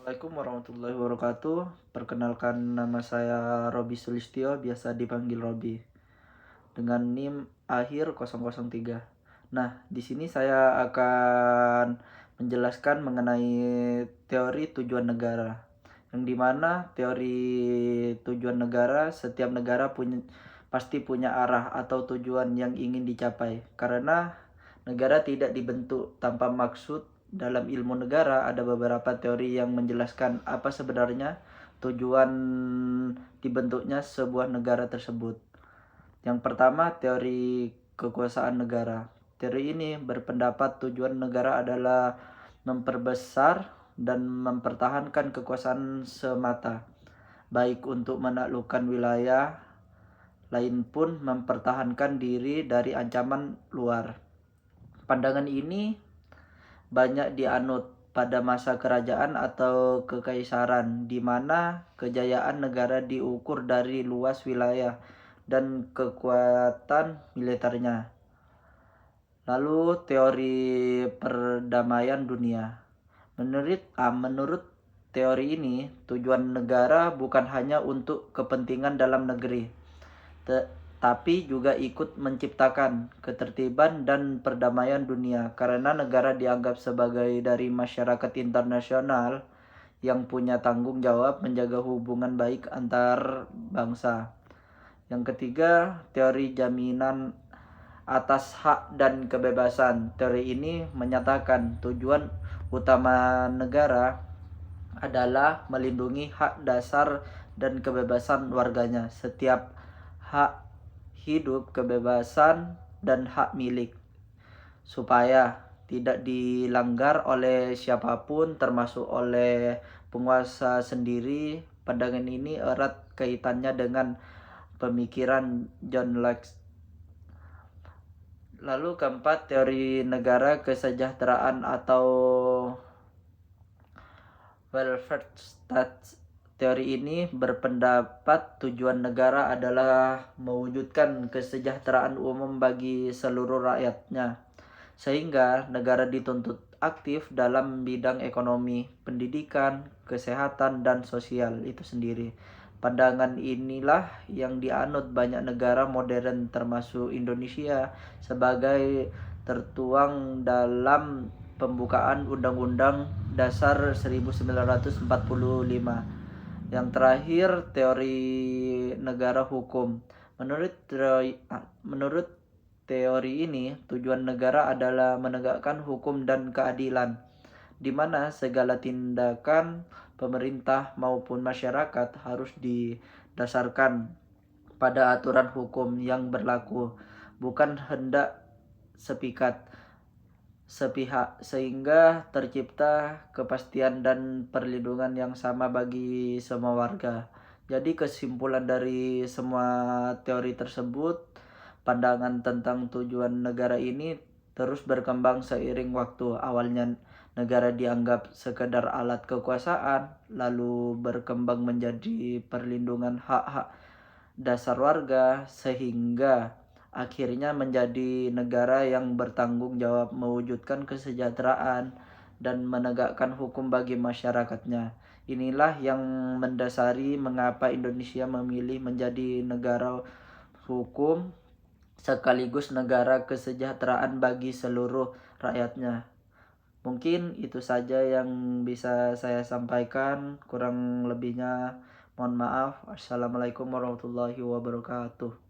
Assalamualaikum warahmatullahi wabarakatuh. Perkenalkan, nama saya Robi Sulistyo, biasa dipanggil Robi, dengan NIM akhir 003. Nah, di sini saya akan menjelaskan mengenai teori tujuan negara. Yang dimana teori tujuan negara, setiap negara pasti punya arah atau tujuan yang ingin dicapai. Karena negara tidak dibentuk tanpa maksud. Dalam ilmu negara ada beberapa teori yang menjelaskan apa sebenarnya tujuan dibentuknya sebuah negara tersebut. Yang pertama, teori kekuasaan negara. Teori ini berpendapat tujuan negara adalah memperbesar dan mempertahankan kekuasaan semata, baik untuk menaklukkan wilayah lain pun mempertahankan diri dari ancaman luar. Pandangan ini banyak dianut pada masa kerajaan atau kekaisaran, di mana kejayaan negara diukur dari luas wilayah dan kekuatan militernya. Lalu teori perdamaian dunia. Menurut teori ini, tujuan negara bukan hanya untuk kepentingan dalam negeri, tapi juga ikut menciptakan ketertiban dan perdamaian dunia, karena negara dianggap sebagai dari masyarakat internasional yang punya tanggung jawab menjaga hubungan baik antar bangsa. Yang ketiga, teori jaminan atas hak dan kebebasan. Teori ini menyatakan tujuan utama negara adalah melindungi hak dasar dan kebebasan warganya. Setiap hak hidup, kebebasan, dan hak milik, supaya tidak dilanggar oleh siapapun, termasuk oleh penguasa sendiri. Pandangan ini erat kaitannya dengan pemikiran John Locke. Lalu keempat, teori negara kesejahteraan atau welfare state. Teori ini berpendapat tujuan negara adalah mewujudkan kesejahteraan umum bagi seluruh rakyatnya, sehingga negara dituntut aktif dalam bidang ekonomi, pendidikan, kesehatan, dan sosial itu sendiri. Pandangan inilah yang dianut banyak negara modern termasuk Indonesia, sebagai tertuang dalam pembukaan Undang-Undang Dasar 1945. Yang terakhir, teori negara hukum. Menurut teori ini, tujuan negara adalah menegakkan hukum dan keadilan, di mana segala tindakan pemerintah maupun masyarakat harus didasarkan pada aturan hukum yang berlaku, bukan hendak sepihak, sehingga tercipta kepastian dan perlindungan yang sama bagi semua warga. Jadi kesimpulan dari semua teori tersebut, pandangan tentang tujuan negara ini terus berkembang seiring waktu. Awalnya negara dianggap sekedar alat kekuasaan, lalu berkembang menjadi perlindungan hak-hak dasar warga, sehingga akhirnya menjadi negara yang bertanggung jawab mewujudkan kesejahteraan dan menegakkan hukum bagi masyarakatnya. Inilah yang mendasari mengapa Indonesia memilih menjadi negara hukum sekaligus negara kesejahteraan bagi seluruh rakyatnya. Mungkin itu saja yang bisa saya sampaikan, kurang lebihnya mohon maaf. Assalamualaikum warahmatullahi wabarakatuh.